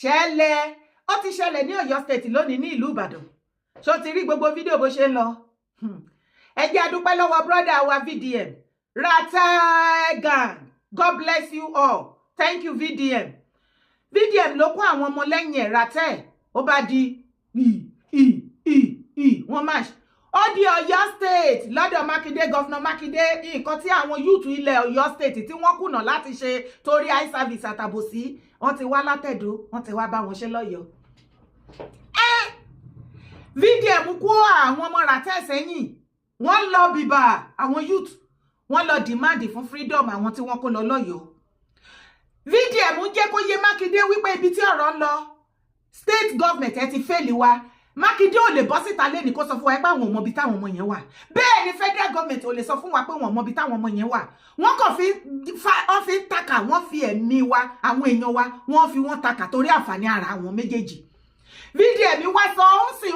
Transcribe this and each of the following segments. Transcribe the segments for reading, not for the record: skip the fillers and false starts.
ṣẹlẹ̀ ó ti ṣẹlẹ̀ ní Ọ̀yọ́ state lónìí ní ìlú Ìbàdàn ṣó ti rí gbogbo fídíò bó ṣe ń lọ ẹ jẹ́ a dúpẹ́ lọ́wọ́ brother wa VDM Ratagan, God bless you all, thank you VDM. VDM ló kó àwọn ọmọ lẹ́yìn ẹ̀ Ratẹ́ ó bá di wọ́n máa ó di Ọ̀yọ́ state lọ́dọ̀ Mákindé, gọ́fúnà Mákindé, nǹkan tí àwọn yúùtù ilẹ̀ Ọ̀yọ́ state tí wọ́n kùnà láti ṣe torí eye service àtàbòsí wọ́n ti wá látẹ̀dó wọ́n ti wá bá wọn ṣe lọ́yọ̀ọ́. VDM kó àwọn ọmọ Ratẹ́ sẹ́yìn wọ́n lọ bìbà àwọn youth wọ́n lọ demand fún freedom àwọn tí wọ́n kó lọ lọ́yọ̀ọ́. VDM jẹ́ kó yé Mákindé wípé ibi tí ọ̀rọ̀ ń lọ state government ẹ ti fẹ́ẹ̀lì wa. Mákindé ò lè bọ́ síta lẹ́ni kó sọ fún wa pé àwọn ọmọ ibi táwọn ọmọ yẹn wà. Bẹ́ẹ̀ ni federal government ò lè sọ fún wa pé wọ́n ọmọ ibi táwọn ọmọ yẹn wà. Wọ́n kàn fi ń takà, wọ́n fi ẹ̀mí wa àwọn èèyàn wa wọ́n fi wọ́n takà torí àǹfààní ara àwọn méjèèjì. VDM wá sọ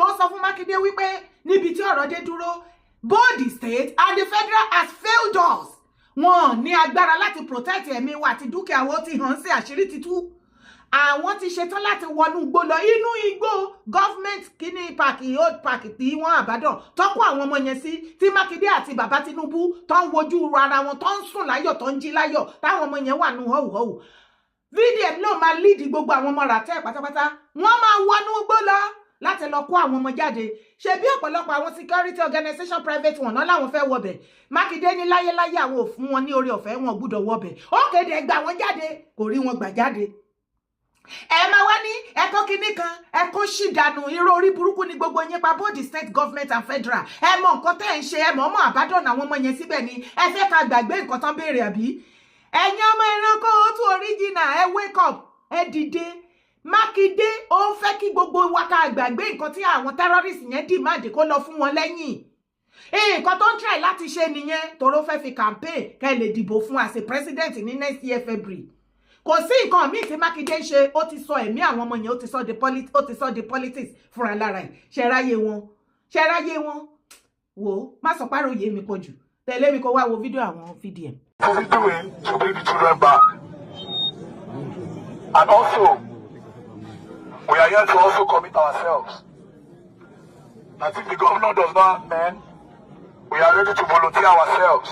ó sọ fún Mákindé wípé níbi tí ọ̀rọ̀ dé dúró both the state and the federal has failed us. Wọ́n ní agbára láti protect ẹ̀mí wa àti dúkìá wa, ti hàn sí àṣírí ti tú. Àwọn ti ṣetán láti wọnú igbó lọ inú igbó government kíní park old park tí wọ́n àbádàn tọ́kọ́ àwọn ọmọ yẹn sí tí Mákindé àti bàbá Tinubu tó ń wojú ara wọn tó ń sùn láyọ̀ tó ń jí láyọ̀ táwọn ọmọ yẹn wà nù họ́wùhọ́wù. VDM náà máa lead gbogbo àwọn ọmọ Ratẹ́ pátápátá wọ́n máa wọnú igbó lọ láti lọ kó àwọn ọmọ jáde. Ṣé bí ọ̀pọ̀lọpọ̀ àwọn security organization private wọn náà láwọn fẹ́ wọbẹ̀ Mákindé ní láyéláyé àwọn ò fún wọn ní orí ọ̀fẹ́ wọn gbúdọ̀ wọbẹ̀ ó kéde gbà wọn jáde kò rí wọn gbà jáde. Ẹ máa wá ní ẹ̀kọ́ kínní kan ẹ̀kọ́ ṣìdànù irú orí burúkú ní gbogbo yín pa both the state government and federal. Ẹ mọ nǹkan tẹ́ ń ṣe ẹ mọ̀ ọmọ àbádọ́nà àwọn ọmọ yẹn síbẹ̀ ni ẹ fẹ́ ká gbàgbé nǹkan tán béèrè àbí. Ẹ̀yin ọmọ ẹranko ó tún original ẹ wake up ẹ dìde. Mákindé ó ń fẹ́ kí gbogbo wa ká gbàgbé nǹkan tí àwọn terrorist yẹn demand kó lọ fún wọn lẹ́yìn. Nǹkan tó ń try láti ṣe nìyẹn toró fẹ́ fi campaign kẹ́ lè dìbò fún as a president ní next year February. Kò sí nǹkan míì tí Mákindé ń ṣe ó ti sọ ẹ̀mí àwọn ọmọ yẹn ó ti sọ the politics fúnra lára ẹ̀ ṣẹ̀ráyé wọn wò ó má sọ párò yé mi pọ̀ jù tẹ̀lé mi kó wá wo fídíò àwọn VDM. What are we doing to bring the children back? And also, we are here to also commit ourselves that if the governor does not amend, we are ready to volunteer ourselves.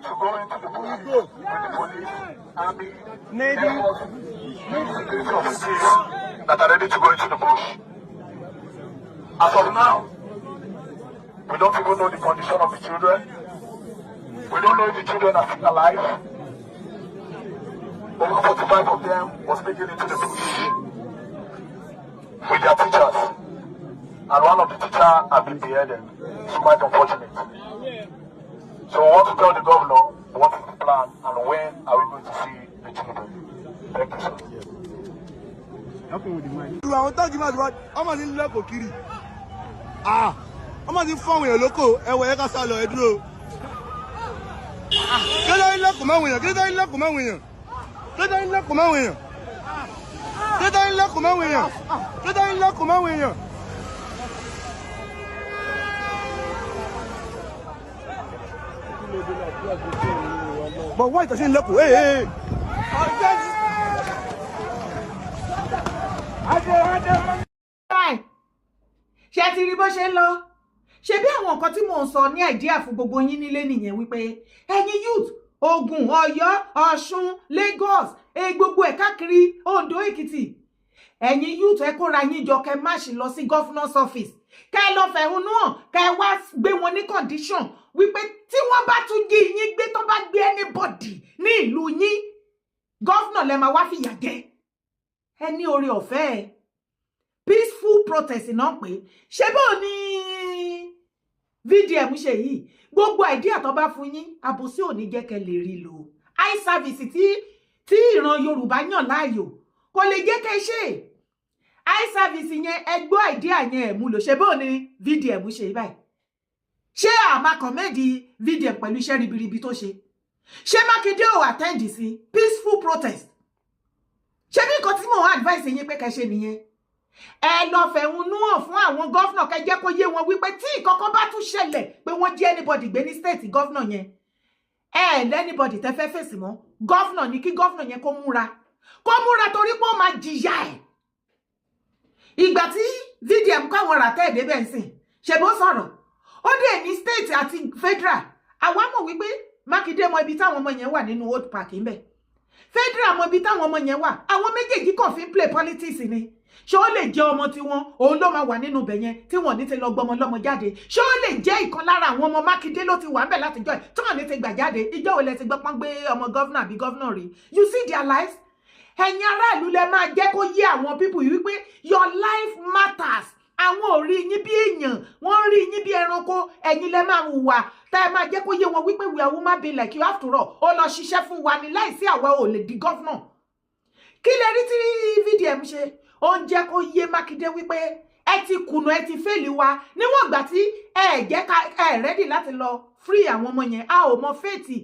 To go into the bush with the police, army, Navy, security officers that are ready to go into the bush. As of now, we don't even know the condition of the children. We don't know if the children are still alive. Over 45 of them was taken into the bush with their teachers. And one of the teachers have been beheaded. It's quite unfortunate. So we want to tell the governor what is the plan and when are we going to see the children. Thank you, sir. Àwọn táàgì máa ti wá ọmọ ní lẹ́kọ̀ọ́ kiri. Ọmọ ti fọ́ àwọn èèyàn lóko ẹwọ̀ ẹ̀ka sá lọ ẹ dúró. Kí ló ń lẹ́kọ̀ọ́ máwọn èèyàn? Kí ló ń lẹ́kọ̀ọ́ máwọn èèyàn? Kí ló ń lẹ́kọ̀ọ́ máwọn èèyàn? Kí ló ń lẹ́kọ̀ọ́ máwọn èèyàn? Kí ló ń lẹ́kọ̀ọ́ máwọn èèyàn? But why does he look? Hey! Ṣé ti rí bó ṣe ń lọ? Ṣé bí àwọn nǹkan tí mò ń sọ ní àìdíà fún gbogbo yín nílé nìyẹn wípé ẹ̀yin youth Ògùn, Ọ̀yọ́, Ọ̀ṣun, Lagos, gbogbo ẹ̀ káàkiri Ondo, Èkìtì. Ẹ̀yin youth ẹ kóra yín jọ kẹ́ máṣì lọ sí governor's office. Kẹ́ lọ fẹ̀hónú hàn, kẹ́ wá gbé wọn ní condition wípé tí wọ́n bá tún jí yín gbé tó bá gbé anybody ní ìlú yín governor lẹ máa wá fìyà jẹ. Ẹ ní oore ọ̀fẹ́ peaceful protest náà pé ṣé bó ní VDM ṣe yìí gbogbo idea tó bá fún yín àbòsí ò ní jẹ́ kẹ́ lè rí lò. Eye service tí ìran Yorùbá yàn láàyò kò lè jẹ́ kẹ́ ṣe. Eye service yẹn ẹgbọ́ idea yẹn ẹ̀ mú lò ṣé bó ní VDM ṣe báyìí. Ṣé àmà kọ̀mẹ́dì VDM pẹ̀lú iṣẹ́ ribiribi tó ṣe? Ṣé Mákindé ò attend sí peaceful protest? Ṣé bí nǹkan tí mo advice yín pé kẹ́ ṣe nìyẹn? Ẹ lọ fẹ̀hónú hàn fún àwọn gọ́fúnà kẹ́ jẹ́ kó yé wọn wípé tí ìkọ̀kan bá tún ṣẹlẹ̀ pé wọ́n jí anybody gbé ní state gọ́fúnà yẹn Anybody tẹ́ fẹ́ fèsì mọ́ governor ní kí governor yẹn kó múra torí pé ó máa jìyà ẹ̀. Ìgbà tí VDM káwọn rà tẹ́ ẹ̀dẹ́ bẹ́ẹ̀ sìn ṣe bó sọ̀rọ̀ ó dé ní state àti federal. Àwa mọ̀ wípé Mákindé mọ ibi táwọn ọmọ yẹn wà nínú old park ń bẹ̀. Federal mọ ibi táwọn ọmọ yẹn wà. Àwọn méjèèjì kàn fi ń play politics ni. Ṣé ó lè jẹ́ ọmọ tí wọn òun ló máa wà nínú ibẹ̀ yẹn tí wọ́n ní ti lọ gbọmọ lọ́mọ jáde? Ṣé ó lè jẹ́ ìkan lára àwọn ọmọ Mákindé ló ti wà ń bẹ̀ láti jọ́ ẹ̀ tí wọ́n ní ti gbà jáde? Ìjọ́ wo lẹ ti gbọ́ pọ́n gbé ọmọ gọ́vnà àbí gọ́vnà rí? You see their lives? Ẹ̀yin aráàlú lẹ máa jẹ́ kó yé àwọn people yìí wípé your life matters. Àwọn ò rí yín bí èèyàn, wọ́n rí yín bí ẹranko. Ẹ̀yin lẹ máa hùwà tá ẹ máa jẹ́ kó yé wọn wípé we are human being like you after all. Ó lọ ṣiṣẹ́ fún wa ní láìsí àwa ò lè di gọ́vnà. Kí lẹ rí tí VDM ṣe? Ó ń jẹ́ kó yé Mákindé wípé ẹ ti kùnà ẹ ti fẹ́ẹ̀lì wa níwọ̀n ìgbà tí ẹ jẹ́ ká ẹ rẹ́dì láti lọ free àwọn ọmọ yẹn. A ò mọ fẹ́ẹ̀tì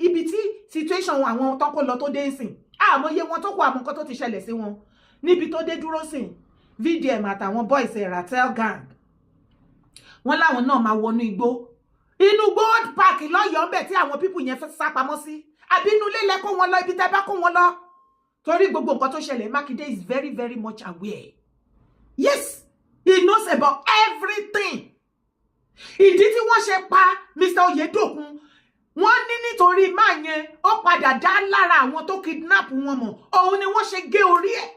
ibi tí situation àwọn tó kó lọ tó dé sìn. A mọ iye wọn tó kó àwọn nǹkan tó ti ṣẹlẹ̀ sí wọn níbi tó dé dúró sìn. VDM àtàwọn boys Ratel gang wọ́n láwọn náà máa wọnú igbó. Inú Old Park lọ́yọ̀ọ́ ńbẹ̀ tí àwọn people yẹn fẹ́ sá pamọ́ sí. Àbí inú ilé lẹ kó wọn lọ ibi tẹ́ bá kó wọn lọ. Torí gbogbo nǹkan tó ṣẹlẹ̀ Mákindé is very very much aware. Yes, he knows about everything. Ìdí tí wọ́n ṣe pa Mr. Oyedokun wọ́n ní nítorí máa yẹn ó padà dá lára àwọn tó kidnap wọn mọ̀. Òun ni wọ́n ṣe gé orí ẹ̀.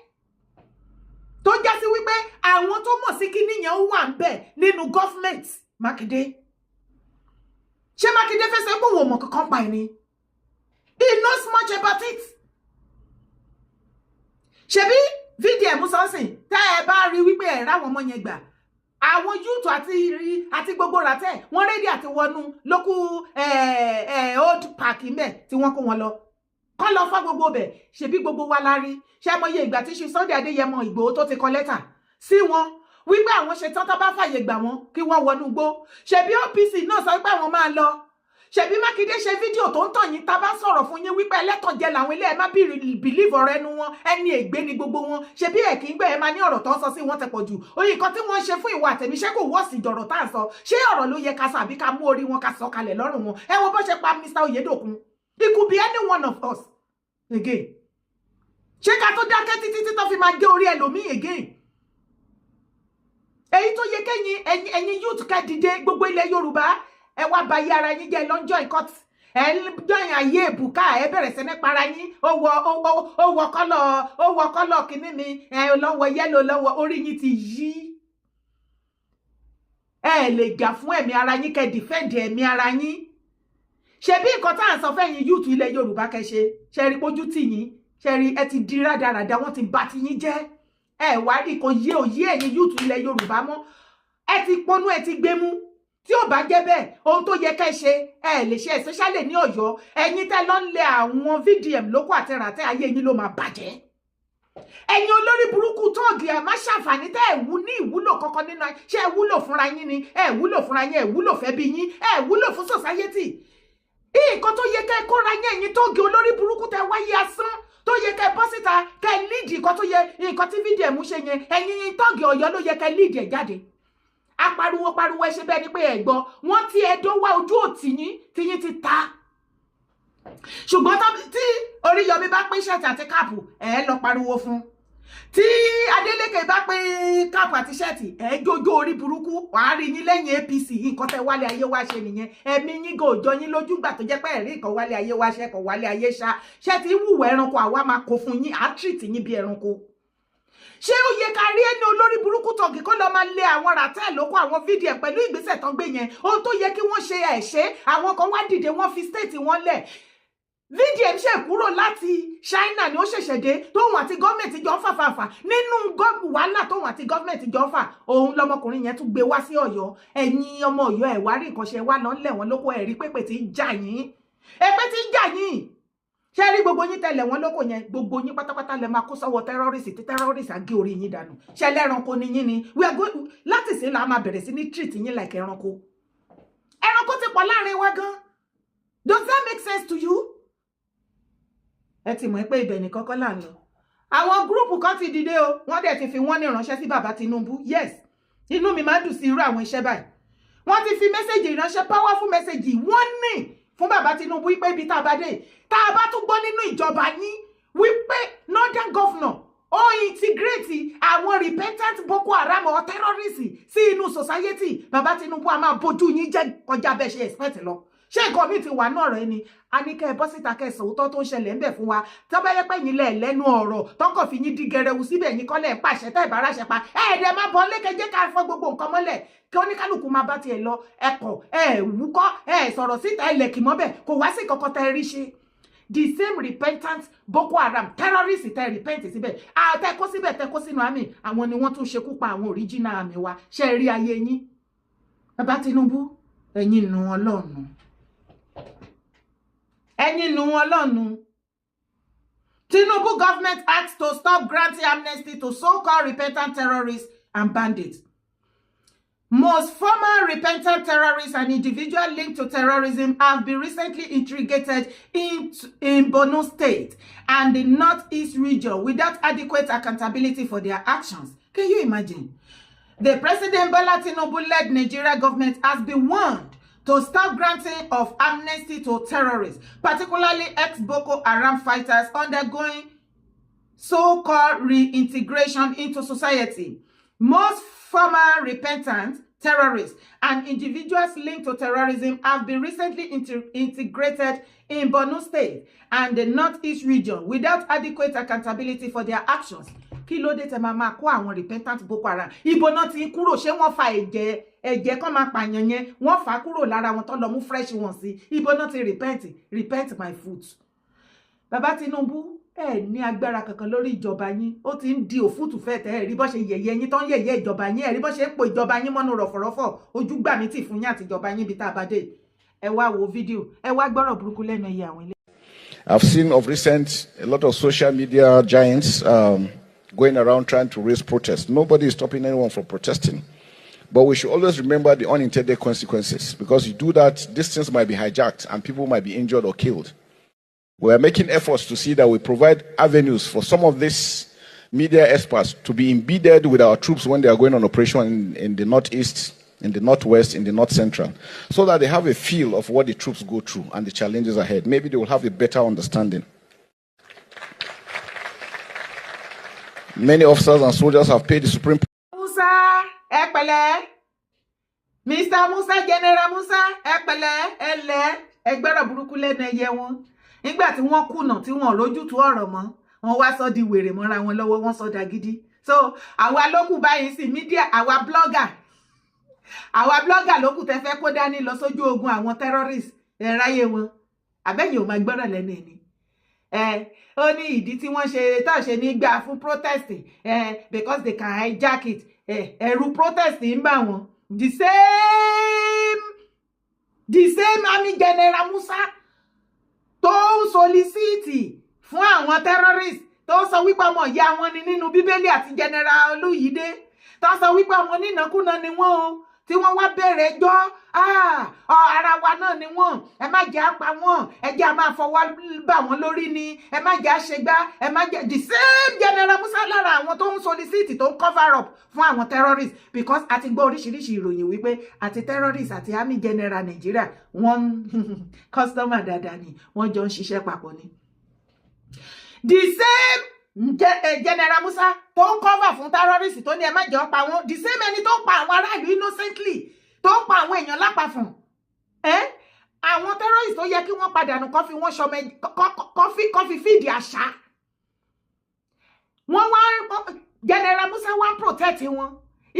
Tó já sí wípé àwọn tó mọ̀ sí kíní yẹn wà ń bẹ̀ nínú government Mákindé. Ṣé Mákindé fẹ́ sọ pé òun ò mọ̀ kankan pa ẹni? He knows much about it. Ṣebí VDM sọ́sìn tẹ́ ẹ bá rí wípé ẹ̀ ráwọn ọmọ yẹn gbà. Àwọn youth àti gbogbo ràtẹ́ wọ́n rédí àti wọnú lókù Old Park mẹ́ tí wọ́n kó wọn lọ. Kọ́ lọ fọ́ gbogbo bẹ̀ ṣebí gbogbo wa la rí. Ṣé mọ iye ìgbà tí ṣe Sunday Adéyẹmọ Ìgbòho tó ti kọ lẹ́tà sí wọn wípé àwọn ṣe tán tó bá fàyè gbà wọn kí wọ́n wọnú gbó. Ṣebí OPC náà sọ pé àwọn máa lọ. Ṣebí Mákindé ṣe fídíò tó ń tàn yín tá bá sọ̀rọ̀ fún yín wípé ẹlẹ́tànjẹ làwọn ilé ẹ má believe ọ̀rọ̀ ẹnu wọn ẹni ègbé ni gbogbo wọn. Ṣebí ẹ̀ kì í gbé ẹ máa ní ọ̀rọ̀ tó ń sọ sí wọn tẹ pọ̀ jù. Oyin nǹkan tí wọ́n ń ṣe fún ìwà àtẹ̀mí ṣé kò wọ́ọ̀sì jọ̀rọ̀ tá à ń sọ. Ṣé ọ̀rọ̀ ló yẹ ká sọ àbí ká mú orí wọn ká sọ kalẹ̀ lọ́rùn wọn? Ẹ wo bó ṣe pa Mr. Oyedokun. It could be any one of us again. Ṣé ká tó dákẹ́ títí tí tó fi máa gé orí ẹlòmíì again? Èyí tó yẹ kẹ́yìn ẹ̀yin youth ká dìde gbogbo ilẹ̀ Yorùbá ẹ wá bayé ara yín jẹ́ lọ́jọ́ ìkọ́t ẹ jọyìn ayé èbùká ẹ bẹ̀rẹ̀ sí ní para yín ó wọ kọ́lọ̀ kìíní mi lọ́wọ́ yẹ́lò lọ́wọ́ orí yín ti yí. Ẹ lè jà fún ẹ̀mí ara yín kẹ́ dìfẹ́ǹdì ẹ̀mí ara yín. Ṣebí nǹkan tá à ń sọ fẹ́yìn youth ilẹ̀ Yorùbá kẹ́ ṣe rí pójú tì yín ṣe rí ẹ ti di rádaràda wọ́n ti bà ti yín jẹ́. Ẹ wá rí kò yé òye ẹ̀yin youth ilẹ̀ Yorùbá mọ́. Ẹ ti ponú ẹ ti gbé mú. Tí ó bá jẹ́ bẹ́ẹ̀ ohun tó yẹ kẹ́ ṣe ẹ lè ṣe especially ní Ọ̀yọ́ ẹ̀yin tẹ́ lọ ń lé àwọn VDM lóko àti ràtẹ́ ayé yín ló máa bàjẹ́. Ẹ̀yin olórí burúkú tóògì ẹ má ṣàǹfààní tẹ́ ẹ wú ní ìwúlò kankan nínú ṣé ẹ wúlò fúnra yín ni ẹ wúlò fúnra yín ẹ wúlò fẹ́ bí yín ẹ wúlò fún society. Nǹkan tó yẹ kẹ́ kóra yín ẹ̀yin tóògì olórí burúkú tẹ́ wáyé asán tó yẹ kẹ́ bọ́ síta kẹ́ lead nǹkan tó yẹ nǹkan tí VDM ṣe yẹn ẹ̀yin tóògì Ọ̀yọ́ ló yẹ kẹ́ lead ẹ̀ jáde. Apariwo ẹ ṣe bẹ́ẹ̀ ni pé ẹ gbọ́ wọ́n ti ẹ̀dọ́ wá ojú òtí yín tí yín ti ta. Ṣùgbọ́n tí Oríyọmí bá pín ṣẹ́ẹ̀tì àti káàpù ẹ lọ pariwo fún. Tí Adélékè bá pín káàpù àti ṣẹ́ẹ̀tì ẹ jójó orí burúkú wàá rí yín lẹ́yìn APC nǹkan tẹ́ wálé ayé wá ṣe nìyẹn. Ẹ̀mí yín gò jọ yín lójú gbà tó jẹ́ pé ẹ̀rí nǹkan wálé ayé wá ṣe kọ̀ wálé ayé ṣá. Ṣé ti wùwọ̀ ẹranko àwa máa kó fún yín á treat yín bí ẹranko. Ṣé ó yẹ ká rí ẹni olórí burúkú tọ̀gì kó lọ máa lé àwọn ràtẹ́ lóko àwọn VDM pẹ̀lú ìgbésẹ̀ tó gbé yẹn ohun tó yẹ kí wọ́n ṣe ẹ̀ṣẹ́ àwọn kan wá dìde wọ́n fi state wọn lẹ̀. VDM ṣe kúrò láti China ni ó ṣẹ̀ṣẹ̀ dé tóun àti gọ́ọ̀mẹ̀ntì jọ ń fàfàfà nínú wàhálà tóun àti gọ́ọ̀mẹ̀ntì jọ ń fà òun lọmọkùnrin yẹn tún gbé wá sí Ọ̀yọ́. Ẹ̀yin ọmọ Ọ̀yọ́ ẹ̀ wá rí nǹkan ṣe wá lọ́nlẹ̀ wọn lóko ẹ̀rí pépè tí ń jà yín èpè tí ń jà yín. Ṣé rí gbogbo yín tẹ̀lé wọn lóko yẹn gbogbo yín pátápátá lè máa kó sọ́wọ́ terrorist tí terrorist á gé orí yín dànù. Ṣé lẹ́ranko ni yín ni we are going láti sí la máa bẹ̀rẹ̀ sí ní treat yín like ẹranko. Ẹranko ti pọ̀ láàrin wa gan. Does that make sense to you? Ẹ ti mọ̀ pé ibẹ̀ ní kọ́kọ́ là ń lọ. Àwọn gúrùpù kan ti dìde o wọ́n dẹ̀ ti fi wọ́n ní ìránṣẹ́ sí bàbá Tinubu. Yes, inú mi máa dùn sí irú àwọn iṣẹ́ báyìí. Wọ́n ti fi mẹ́sẹ̀gì ìránṣẹ́ powerful message wọ́n ní fún bàbá Tinubu wípé ibi tá a bá dé tá a bá tún gbọ́ nínú ìjọba yín wípé northern governor ó integrate àwọn repentant Boko Haram or terrorists sí inú society bàbá Tinubu a máa bójú yín jẹ́ kọjá bẹ́ẹ̀ ṣe expect lọ ṣé nǹkan mi ti wà náà rẹ ni a ní kẹ́ ẹ bọ́ síta kẹ́ ẹ sòótọ́ tó ń ṣẹlẹ̀ ń bẹ̀ fún wa tó bá yẹ pé yín lẹ̀ lẹ́nu ọ̀rọ̀ tọkọ̀ fi yín di gẹrẹwu síbẹ̀ yín kọ́lẹ̀ ń pàṣẹ tẹ́ ìbáraṣẹ pa ẹ̀ẹ́dẹ̀ máa bọ́ lékejé ká fọ́ gbogbo nǹkan mọ́lẹ̀ kí oníkálukú máa bá tiẹ̀ lọ ẹ̀kọ́ wúkọ́ sọ̀rọ̀ síta ẹlẹ́kì mọ́bẹ̀ kò wá sí kankan tẹ́ rí ṣe the same repentant Boko Haram terrorists tẹ́ repent síbẹ̀ àtẹ́kọ́ síbẹ̀ tẹ́kọ́ sínú àmì àwọn ni wọ́n tún ṣekú pa àwọn original àmì wa ṣe rí ayé yín bàbá Tinubu ẹ̀yin nu Ọlọ́run ẹ̀yin nu Ọlọ́run. Tinubu government acts to stop granting amnesty to so-called repentant terrorists and bandits. Most former repentant terrorists and individuals linked to terrorism have been recently integrated in Borno State and the Northeast region without adequate accountability for their actions. Can you imagine? The President Bola Tinubu-led Nigeria government has been warned to stop granting of amnesty to terrorists, particularly ex-Boko Haram fighters undergoing so-called reintegration into society. Most former repentant terrorists and individuals linked to terrorism have been recently integrated in Borno State and the Northeast region without adequate accountability for their actions. Kí ló dé tẹ́ máa kó àwọn repentant Boko Haram ibo náà ti kúrò ṣé wọ́n fa ẹ̀jẹ̀ kan máa pààyàn yẹn wọ́n fà kúrò lára wọn tó lọ mú fresh wọn sí ibo náà ti repent my foot. Bàbá Tinubu ní agbára kankan lórí ìjọba yín ó ti ń di òfútù fẹ́ tẹ́ rí bó ṣe yẹ̀yẹ́ yín tó ń yẹ̀yẹ́ ìjọba yín rí bó ṣe ń po ìjọba yín mọ́nú rọ̀fọ̀rọ̀fọ̀ ojú gbà mí tì fún yín àti ìjọba yín bí tá a bá dé ẹ wá wo fídíò ẹ wá gbọ́rọ̀ burúkú lẹ́nu ẹyẹ àwọn ilé. I've seen of recent a lot of social media giants going around trying to raise protests. Nobody is stopping anyone from protesting. But we should always remember the unintended consequences, because you do that, these things might be hijacked and people might be injured or killed. We are making efforts to see that we provide avenues for some of these media experts to be embedded with our troops when they are going on operation in the Northeast, in the Northwest, in the North Central, so that they have a feel of what the troops go through and the challenges ahead. Maybe they will have a better understanding. Many officers and soldiers have paid the Supreme Musa, Ekpele, Mr. Musa, General Musa, Ekpele, Ele, Egbera burúkú lẹ́nu ẹyẹ wọn. Nígbà tí wọ́n kùnà tí wọ́n rójútu ọ̀rọ̀ mọ́, wọ́n wá sọ di wèrè mọ́ra wọn lọ́wọ́, wọ́n sọ dagídí. So, àwa lókù báyìí sí media, àwa blogger lókù tẹ́ fẹ́ kó dání lọ sójú ogun àwọn terrorists ráyé wọn. Àbẹ́yìn ò máa gbọ́rọ̀ lẹ́nu ẹni. Ó ní ìdí tí wọ́n ṣe tá ṣe ní gbà fún protest because they can hijack it. Ẹ̀rù protest ń bà wọ́n. The same Army General Musa tó ń solicite fún àwọn terrorists tó sọ wípé ọmọ ìyá wọn ni nínú Bíbélì àti General Olúyídé tó sọ wípé ọmọ nínàkúnà ni wọ́n o tí wọ́n wá bẹ̀rẹ̀ ẹjọ́ ara wa náà ni wọ́n ẹ má jẹ́ apá wọn ẹ jẹ́ a máa fọwọ́ bà wọ́n lórí ni ẹ má jẹ́ àṣegbá ẹ má jẹ́ the same General Musa lára àwọn tó ń solicite tó ń cover up fún àwọn terrorists, because a ti gbọ́ oríṣiríṣi ìròyìn wípé àti terrorists àti Army General Nigeria wọ́n customer dáadáa ni wọ́n jọ ń ṣiṣẹ́ papọ̀ ni. The same General Musa tó ń cover fún terrorists tó ní ẹ má jẹ́ ó pa wọ́n, the same ẹni tó ń pa àwọn aráàlú innocently tó ń pa àwọn èèyàn lápá fún àwọn terrorists tó yẹ kí wọ́n padànù kó fi wọ́n ṣọmọ kó fi fíìdì àṣà wọ́n wá General Musa wá ń protect wọn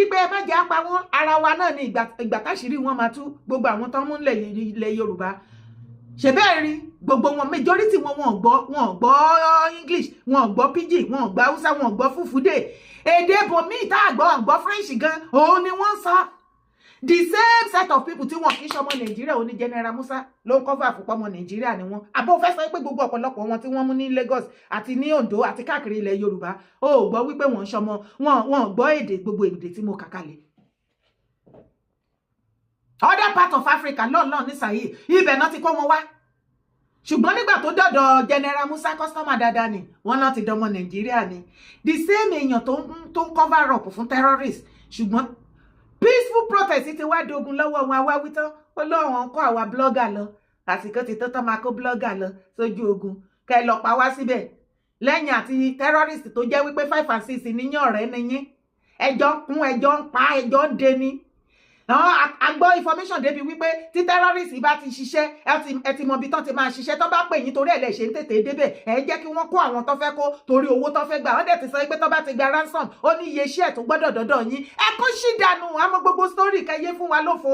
ìpè ẹ má jẹ́ á pa wọ́n ara wa náà ní ìgbà táṣìírí wọn máa tú gbogbo àwọn tó ń mú ilẹ̀ Yorùbá ṣe bẹ́ẹ̀ rí gbogbo wọn majority wọn gbọ́ English wọn gbọ́ Pidgin wọn gbọ́ Hausa wọn gbọ́ Fufude èdè bòmíì tá àgbọ́ French gan òun ni wọ́n sọ. The same set of people tí wọ́n kì í ṣọmọ Nàìjíríà ó ní General Musa ló ń cover fún pọ́mọ Nàìjíríà ni wọ́n. Àbọ̀ fẹ́ sọ pé gbogbo ọ̀pọ̀lọpọ̀ wọn tí wọ́n mú ní Lagos àti ní Ondo àti káàkiri ilẹ̀ Yorùbá ó gbọ́ wípé wọ́n ń ṣọmọ wọn gbọ́ èdè gbogbo èdè tí mo kà kalẹ̀. Other part of Africa lọ́nà ní sàyè ibẹ̀ náà ti kó wọn wá. Ṣùgbọ́n nígbà tó dọ̀dọ̀ General Musa customer dáadáa ni wọ́n náà ti dọmọ Nàìjíríà ni. The same èèyàn tó ń cover up fún terrorists ṣùgbọ́n peaceful protest ti wá dogun lọ́wọ́ wọn àwa wí tán Ọlọ́run kọ́ àwa blogger lọ àsìkò ti tó tán máa kó blogger lọ sójú ogun kẹ́ lọ pa wá síbẹ̀ lẹ́yìn àti terrorist tó jẹ́ wípé 5 and 6 níyàn ọ̀rẹ́ nìyín ẹjọ́ ń kún ẹjọ́ ń pa ẹjọ́ ń deni a gbọ́ information débi wípé tí terrorist bá ti ṣiṣẹ́ ẹ ti mọ ibi tán ti máa ṣiṣẹ́ tó bá pè yín torí ẹ̀ lẹ̀ ṣe ń tètè débẹ̀ ẹ jẹ́ kí wọ́n kó àwọn tó fẹ́ kó torí owó tó fẹ́ gbà wọ́n dẹ̀ ti sọ pé tó bá ti gba ransom ó ní iye iṣẹ́ tó gbọ́dọ̀ dọ́dọ̀ yín ẹ kó ṣì dànù àmọ́ gbogbo story kẹyẹ fún wa lófo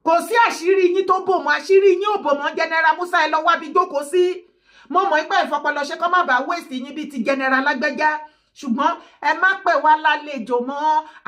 kò sí àṣírí yín tó bò mọ́ àṣírí yín ò bò mọ́ General Musa ẹ lọ wá bí jókòó sí mo mọ̀ pé ìfọpọlọṣẹ kọ́ má bàa waste yín bíi ti General Lágbájá ṣùgbọ́n ẹ má pè wá lálejò mọ́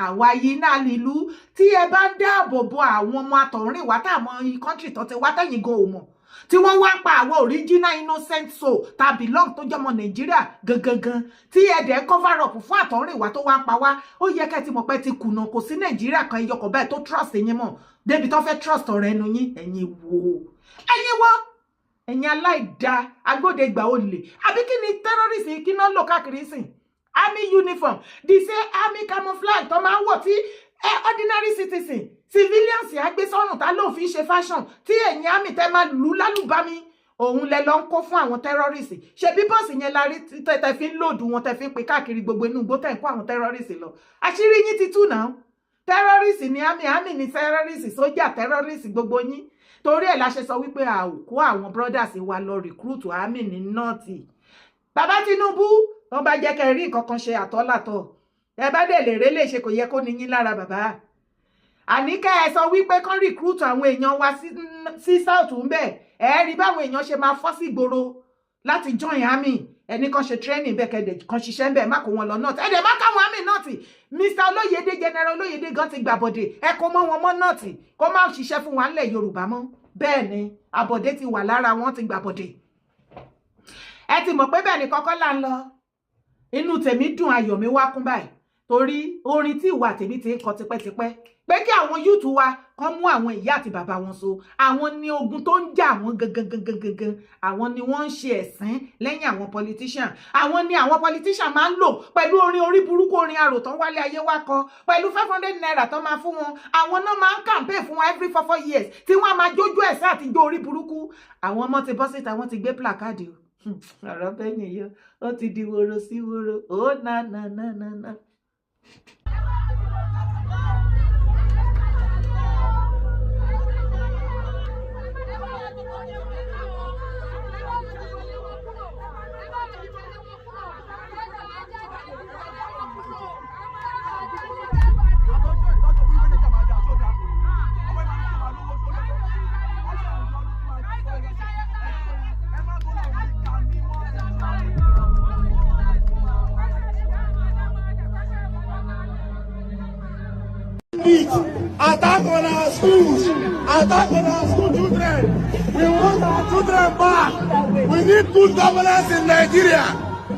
àwa yìí náà nílùú tí ẹ bá ń dáàbò bo àwọn ọmọ àtọ̀rìn wá táwọn country tó ti wá tẹ̀yìn gan ò mọ̀ tí wọ́n wá pa àwọn original innocent soul tàbí long tó jọmọ Nàìjíríà gangan tí ẹ dẹ̀ cover up fún àtọ̀rìn wá tó wá ń pa wá ó yẹ kẹ́ ti mọ̀ pé ti kùnà kò sí Nàìjíríà kan ẹyọkọ̀ báyìí tó trust yín mọ̀ débi tó fẹ́ trust ọ̀rẹ́ ẹnu yín ẹ̀yin wo ẹ̀yin aláìda agbódegbà olè àbí kí ni terrorist kí náà lò káàkiri sìn army uniform the same army camouflage tó máa ń wọ̀ tí ordinary citizen civilians àgbé sọ́rùn tá ló fi ṣe fashion tí ẹ̀yin army tẹ́ máa lù lálùbami òun lẹ lọ ń kó fún àwọn terrorist ṣe bí bọ́ọ̀sì yẹn la rí tẹ́ fi ń lòdù wọn tẹ́ fi ń pe káàkiri gbogbo inú igbó tẹ́ ń kó àwọn terrorist lọ àṣírí yín ti tú náà terrorist ni army ni terrorist sójà terrorist gbogbo yín torí ẹ̀ la ṣe sọ wípé a ò kó àwọn brothers wa lọ recruit army ní nọ́ọ̀tì bàbá Tinubu wọ́n bá jẹ́ kẹ́ rí nǹkan kan ṣe àtọ́làtọ̀ ẹ bá dẹ̀ lè rélé ṣe kò yẹ kó ní yín lára bàbá àní kẹ́ ẹ sọ wípé kán recruit àwọn èèyàn wa sí south ń bẹ̀ ẹ rí báwọn èèyàn ṣe máa fọ́ sí ìgboro láti join army ẹni kan ṣe training bẹ́ẹ̀ kẹ́dẹ̀ kan ṣiṣẹ́ ń bẹ̀ má kó wọn lọ nọ́ọ̀tì ẹ̀dẹ̀ má káwọn army nọ́ọ̀tì Mr. Olóyèdè General Olóyèdè gan ti gbàbọ̀dè ẹ kó mọ́ wọn mọ́ nọ́ọ̀tì kó má ṣiṣẹ́ fún wa ńlẹ̀ Yorùbá mọ́ bẹ́ẹ̀ ni àbọ̀dé ti wà lára wọn ti gbàbọ̀dè ẹ ti mọ̀ pé bẹ́ẹ̀ ni kọ́kọ́ là ń lọ inú tèmi dùn ayọ̀ mi wá kún báyìí torí orin tí ìwà tèmi ti ń kọ tipẹ́tipẹ́ pé kí àwọn yúùtù wa kàn mú àwọn ìyá àti bàbá wọn so àwọn ní ogun tó ń jà wọn gangan àwọn ni wọ́n ń ṣe ẹ̀sìn lẹ́yìn àwọn politician àwọn ni àwọn politician máa ń lò pẹ̀lú orin orí burúkú orin arò tán wálé ayé wá kọ pẹ̀lú 500 naira tán máa fún wọn àwọn náà máa ń campaign fún wọn every 4 years tí wọ́n máa jójú ẹ̀sìn àti jó orí burúkú àwọn ọmọ ti bọ́ síta wọ́n ti gbé placard o ọ̀rọ̀ bẹ́ẹ̀ nìyẹn ó ti di woro sí woro ó na. Attack on our schools, attack on our school children. We want our children back. We need good governance in Nigeria.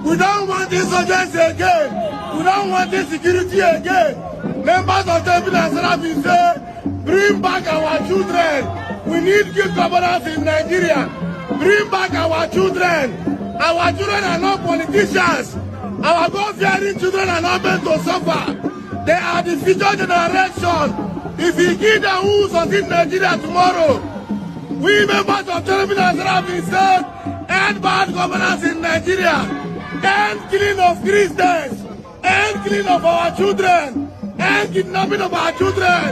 We don't want insurgency again. We don't want insecurity again. Members of the Senate say, bring back our children. We need good governance in Nigeria. Bring back our children. Our children are not politicians. Our God-fearing children are not meant to suffer. They are the future generation. If we give them who succeed Nigeria tomorrow, we members of Television have been said, end bad governance in Nigeria, end killing of Christians, end killing of our children, end kidnapping of our children,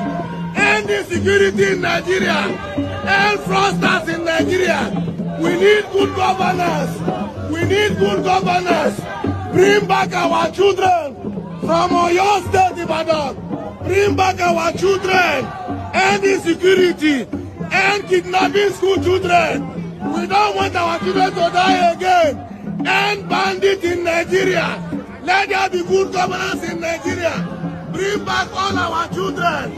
end insecurity in Nigeria, end fraudsters in Nigeria. We need good governance. We need good governance. Bring back our children from Oyo State, Ibadan. Bring back our children. End insecurity. End kidnapping school children. We don't want our children to die again. End bandit in Nigeria. Let there be good governance in Nigeria. Bring back all our children.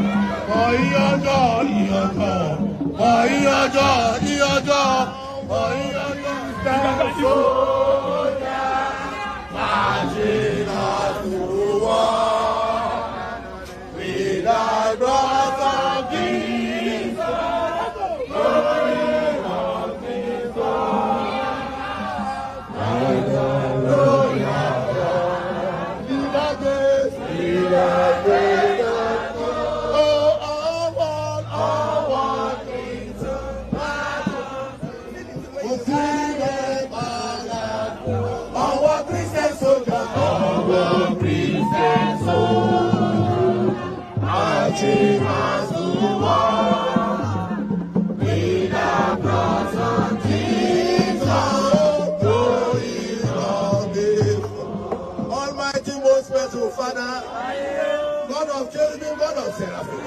Marching us to war. We die, brothers of Jesus. Glory of Jesus. Hallelujah. Oh, all one is Nothing has to war. We have brought on Jesus. Glory of the Almighty, most merciful Father, God of cherubim, God of seraphim.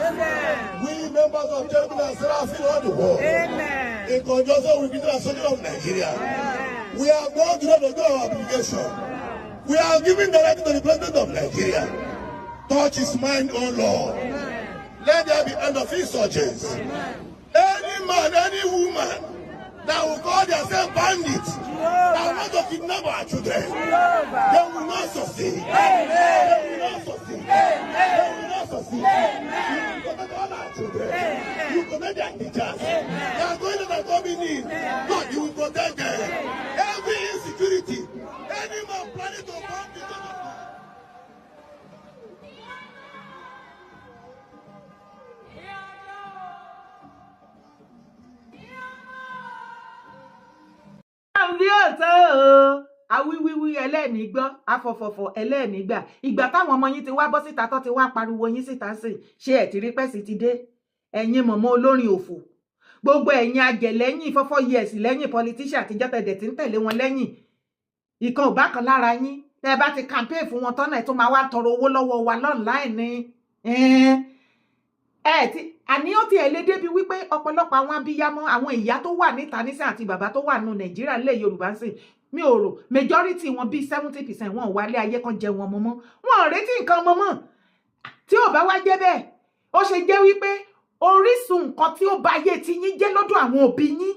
We members of cherubim and seraphim all the world. In conjunction with the Association of Nigeria. We have gone through the door of obligation. We are giving direction to the President of Nigeria. Touch his mind, oh Lord. Let there be end of insurgents. Any man, any woman that will call themselves bandits, that want to kidnap our children, they will not succeed. They will not succeed. They will not succeed. You will protect all our children. You will protect their teachers. They are going to the coming in. God, you will protect them. Every insecurity, any man planning to bomb the bí ọ̀tọ̀ o awíwíwí ẹlẹ́ẹ̀ní gbọ́ afọ̀fọ̀fọ̀ ẹlẹ́ẹ̀ní gbà ìgbà táwọn ọmọ yín ti wá bọ́ síta tó ti wá pariwo yín síta sí ṣé ẹ̀ ti rí pẹ́sì ti dé ẹ̀yin mọ̀mọ́ olórin òfò gbogbo ẹ̀yin agẹ̀lẹ́yìn fọ́fọ́ years lẹ́yìn politician àtijọ́ tẹ̀dẹ̀ tí ń tẹ̀lé wọn lẹ́yìn ìkan ò bá kan lára yín tẹ́ bá ti campaign fún wọn tọ́nà ẹ̀ tó máa wá tọrọ owó lọ́wọ́ wa online ni àní ó ti ẹ̀ lé débi wípé ọ̀pọ̀lọpọ̀ àwọn abiyamọ àwọn ìyá tó wà níta nísìn àti bàbá tó wà nù Nàìjíríà lè Yorùbá sìn mi ò rò majority wọn bíi 70% wọn ò wálé ayé kan jẹ wọn mọ́mọ́ wọn ò retí nǹkan mọ́mọ́ tí ò bá wá jẹ́ bẹ́ẹ̀ ó ṣe jẹ́ wípé orísun nǹkan tí ó bá ayé ti yín jẹ́ lọ́dọ̀ àwọn òbí yín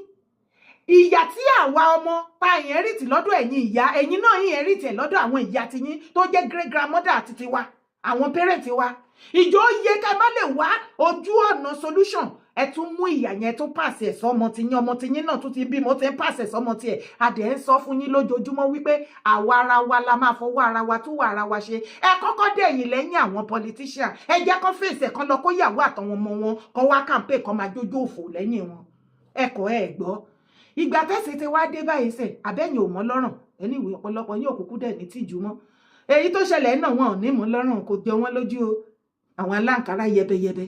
ìyà tí àwa ọmọ ta inherit lọ́dọ̀ ẹ̀yin ìyá ẹ̀yin náà inherit ẹ̀ lọ́dọ̀ àwọn ìyá ti yín tó jẹ́ great grandmother àti tiwa àwọn parent wa ìjọ yẹ ká má lè wá ojú ọ̀nà solution ẹ tún mú ìyà yẹn tó pàṣẹ sọmọ tiyín ọmọ tiyín náà tún ti bímọ tí ń pàṣẹ sọmọ tiẹ̀ adẹ ń sọ fún yín lójoojúmọ́ wípé àwa ara wa la máa fọwọ́ ara wa tún wà ara wa ṣe ẹ kọ́kọ́ dẹ̀yìn lẹ́yìn àwọn politician ẹ jẹ́ kó fèsì kan lọ kó yàwó àtàwọn ọmọ wọn kó wá campaign kan máa jójó òfò lẹ́yìn wọn ẹ̀kọ́ ẹ̀ gbọ́ ìgbà tẹ́sí ti wá dé báyìí sẹ̀ abẹ́yìn ò mọ́ lọ́rùn ẹni ìwé ọ̀pọ̀lọpọ̀ yín òkùnkùn dẹ̀ ní tìjú mọ́ èyí tó ṣẹlẹ̀ náà wọn ò ní mọ́ lọ́rùn kò jọ wọ́n lójú o àwọn aláǹkárá yẹbẹyẹbẹ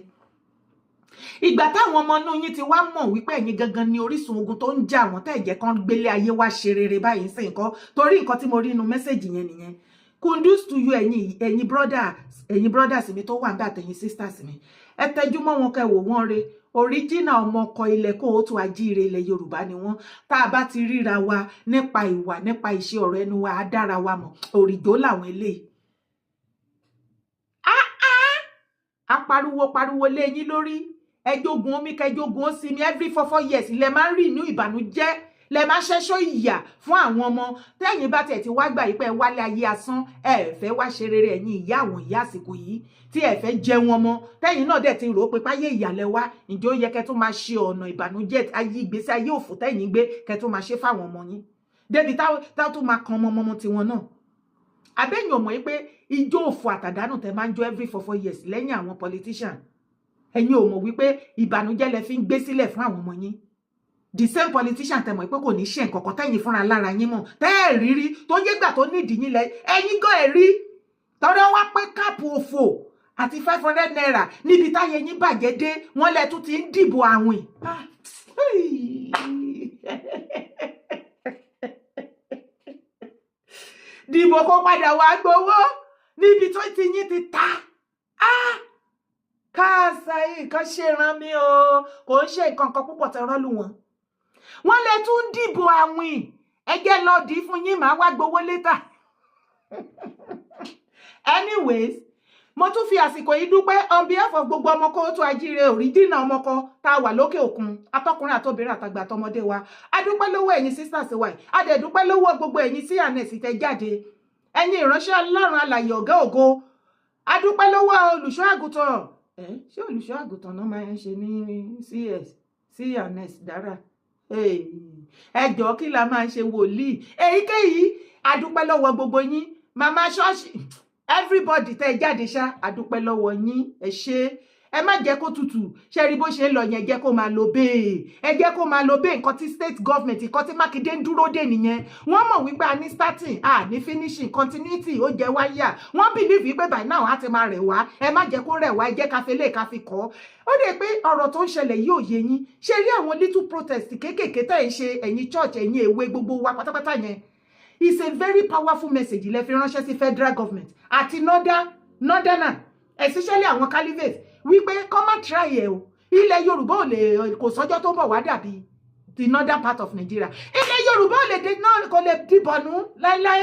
ìgbà táwọn ọmọ inú yín ti wá mọ̀ wípé ẹ̀yin gangan ni orísun ogun tó ń jà wọ́n tẹ́ ẹ̀jẹ̀ kan gbélé ayé wá ṣe rere báyìí sí nǹkan torí nǹkan tí mo rí inú mẹ́sẹ̀jì yẹn nìyẹn kundus to you ẹ̀yin brothers mi tó wà ń bẹ àtẹ̀yin sisters mi ẹ tẹjú mọ́ wọn kẹ́ wò wọ́n re original ọmọ ọkọ ilẹ̀ kóòtù ajíire ilẹ̀ Yorùbá ni wọ́n tá a bá ti ríra wa nípa ìwà nípa ìṣe ọ̀rọ̀ ẹnu wa á dára wa mọ̀ òrìjó làwọn eléyìí pariwo lé yín lórí ẹjọ́gun omi kẹjọ́gun ó sinmi every 4 years lẹ máa ń rí inú ìbànújẹ́ lẹ máa ń ṣẹ́ṣọ́ ìyà fún àwọn ọmọ tẹ́yìn bá tiẹ̀ ti wá gbà yí pé wálé ayé asán ẹ fẹ́ wá ṣe rere ẹ̀yin ìyá àwọn ìyá àsìkò yìí tí ẹ fẹ́ jẹun ọmọ tẹ́yìn náà dẹ̀ ti rò ó pé páyé ìyàlẹ̀ wá ǹjẹ́ ó yẹ kẹ́ tó máa ṣe ọ̀nà ìbànújẹ́ ayé ìgbésí ayé òfò tẹ́yìn gbé kẹ́ tó máa ṣe fáwọn ọmọ yín débi táwọn tó máa kan ọmọ tiwọn náà abẹ́yìn ọmọ yìí pé ijó òfò àtàdánù tẹ máa ń jó every 4 years lẹ́yìn àwọn politician ẹ̀yin ò mọ̀ wípé ìbànújẹ́ lẹ fi ń gbé sílẹ̀ fún àwọn ọmọ yín the same politician tẹ mọ̀ pé kò ní ṣe nǹkan kan tẹ́yìn fúnra lára yín mọ̀ tẹ́ ẹ̀ rírí tó yégbà tó nídìí yín lẹ ẹ̀yin gan ẹ̀ rí tọ́rọ wá pé káàpù òfò àti 500 naira níbi táyé yín bàjẹ́ dé wọ́n lẹ tún ti ń dìbò àwìn dìbò kó padà wá gbowó níbi tó ti yín ti ta káàsà yìí kan ṣèràn mi o kò ń ṣe nǹkan kan púpọ̀ tẹ́ rọ́lù wọ́n lè tún dìbò àwìn ẹgẹ́ lọ dì í fún yín máa wá gbowó létà anyways mo tún fi àsìkò yìí dúpẹ́ on behalf of gbogbo ọmọ kóòtù ajíire òríjìnà ọmọkọ tá a wà lókè òkun atọkùnrin àtobìnrin àtàgbà àtọmọdé wa a dúpẹ́ lọ́wọ́ ẹ̀yin sisters wa a dẹ̀ dúpẹ́ lọ́wọ́ gbogbo ẹ̀yin CNS tẹ́ jáde ẹ̀yin ìránṣẹ́ Ọlọ́run alààyè ọ̀gá ògo a dúpẹ́ lọ́wọ́ olùṣọ́ àgùntàn ṣé olùṣọ́ àgùntàn náà máa ń ṣe ní CNS dára ẹ jọ̀ọ́ kí la máa ń ṣe wòlíì èyíkéyìí a dúpẹ́ lọ́wọ́ gbogbo yín màmá ṣọ́ọ̀ṣì everybody tẹ́ jáde ṣá a dúpẹ́ lọ́wọ́ yín ẹ ṣé ẹ má jẹ́ kó tutù ṣe rí bó ṣe ń lọ yẹn jẹ́ kó máa lo bẹ́ẹ̀ ẹ jẹ́ kó máa lo bẹ́ẹ̀ nǹkan tí state government nǹkan tí Mákindé ń dúró dè nìyẹn wọ́n mọ̀ wípé a ní starting a ní finishing continuity ó jẹ́ wáyà wọ́n believe wípé by now á ti máa rẹ̀ wá ẹ má jẹ́ kó rẹ̀ wá ẹ jẹ́ ká fi lè ká fi kọ́ ó dẹ̀ pé ọ̀rọ̀ tó ń ṣẹlẹ̀ yìí ò yé yín ṣe rí àwọn little protest kéékèèké tẹ̀ ń ṣe ẹ̀yin church ẹ̀yin èwe gbogbo wa pátápátá yẹn it's a very powerful message lẹ fi ránṣẹ́ sí federal government àti northerner especially àwọn caliphate wípé kọ́ má try ẹ̀ o ilẹ̀ Yorùbá ò lè kò sọ́jọ́ tó bọ̀ wá dàbí the northern part of Nigeria ilẹ̀ Yorùbá ò lè dé náà kò lè dìbọ̀nú láíláí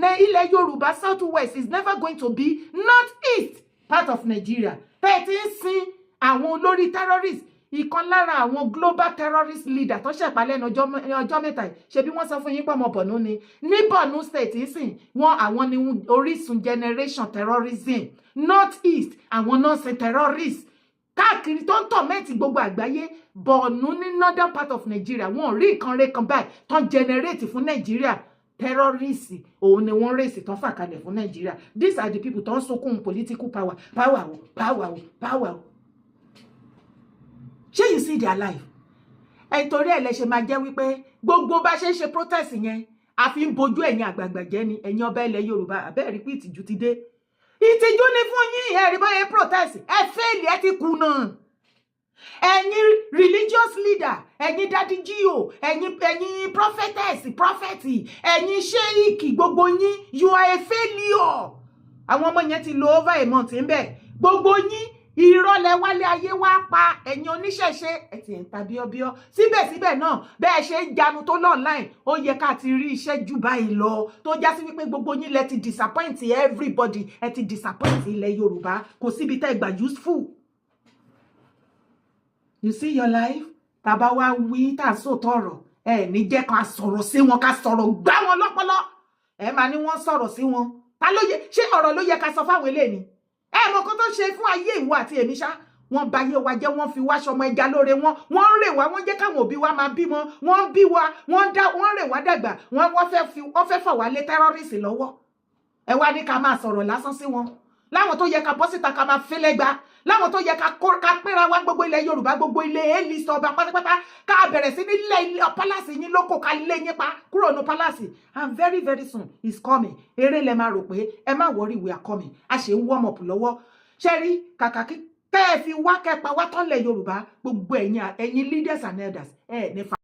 ní ilẹ̀ Yorùbá south west is never going to be north east part of Nigeria bẹ́ẹ̀ tí ń sin àwọn olórí terrorist ìkan lára àwọn global terrorist leader tó ṣẹ̀pá lẹ́nu ọjọ́ mẹ́ta ṣe bí wọ́n sọ fún yín pọ̀ ọmọ Borno ni ní Borno state ìsìn wọn àwọn ni orísun generation terrorism north east àwọn náà ṣe terrorist káàkiri tó ń tọ̀ mẹ́tì gbogbo àgbáyé Borno ní northern part of Nigeria wọn ò rí nǹkan rẹ̀ kan báyìí tó ń generate fún Nigeria terrorist òun ni wọ́n rèsì tó ń fà kalẹ̀ fún Nigeria these are the people tó ń sokùn political power ṣé you see their life ẹ torí ẹ lẹ ṣe máa jẹ́ wípé gbogbo bá ṣe ń ṣe protest yẹn a fi ń bojú ẹ̀yin àgbààgbà jẹ́ ni ẹ̀yin ọba ilẹ̀ Yorùbá àbẹ́ẹ̀ rí pé ìtìjú ti dé ìtìjú ni fún yín ẹ̀rí báyẹn protest ẹ fẹ́ẹ̀lì ẹ ti kùnà ẹ̀yin religious leader ẹ̀yin Daddy G.O ẹ̀yin prophetess ẹ̀yin sheik gbogbo yín you are a failure àwọn ọmọ yẹn ti lo over a month ń bẹ̀ gbogbo yín ìrọ̀lẹ́ wálé ayé wá pa ẹ̀yin oníṣẹ̀ṣe ẹ̀tì ẹ̀ta bíọ́bíọ́ síbẹ̀síbẹ̀ náà bẹ́ẹ̀ ṣe ń janu tó online ó yẹ ká ti rí iṣẹ́ jù báyìí lọ tó já sí wípé gbogbo yín lẹ ti disappoint everybody ẹ ti disappoint ilẹ̀ Yorùbá kò síbi tẹ́ gbà useful. You see your life tàbá wá wí tà sóòtọ́ ọ̀rọ̀ ẹ ní jẹ́ ká sọ̀rọ̀ sí wọn ká sọ̀rọ̀ gbá wọn lọ́pọlọ ẹ máa ní wọ́n sọ̀rọ̀ sí wọn ta ló yẹ ṣé ọ̀rọ̀ ló yẹ ká sọ fáwọn eléyìí ẹ mọ kó tó ṣe fún ayé ìwọ àti èmi ṣá wọ́n bà yé wa jẹ́ wọ́n fi wá ṣọmọ ẹja lóore wọ́n ń rè wá wọ́n jẹ́ káwọn òbí wa máa bímọ wọ́n bí wa wọ́n rè wá dàgbà wọ́n fẹ́ fà wá lé terrorist lọ́wọ́ ẹ wá ní ká máa sọ̀rọ̀ lásán sí wọn láwọn tó yẹ ká bọ́ síta ká máa fẹ́lẹ́ gba láwọn tó yẹ ká pínra wá gbogbo ilẹ̀ Yorùbá gbogbo ilẹ̀ eli sọba pátápátá ká bẹ̀rẹ̀ sí nílẹ̀ palace yín lóko ká lé yín pa kúrò ní palace and very very soon is coming eré lẹ máa rò pé ẹ má worry we are coming a ṣe ń warm up lọ́wọ́ ṣe rí kàkà kí tẹ́ ẹ fi wá kẹ́pa wá tọ́lẹ̀ Yorùbá gbogbo ẹ̀yin leaders and elders ẹ ní fa.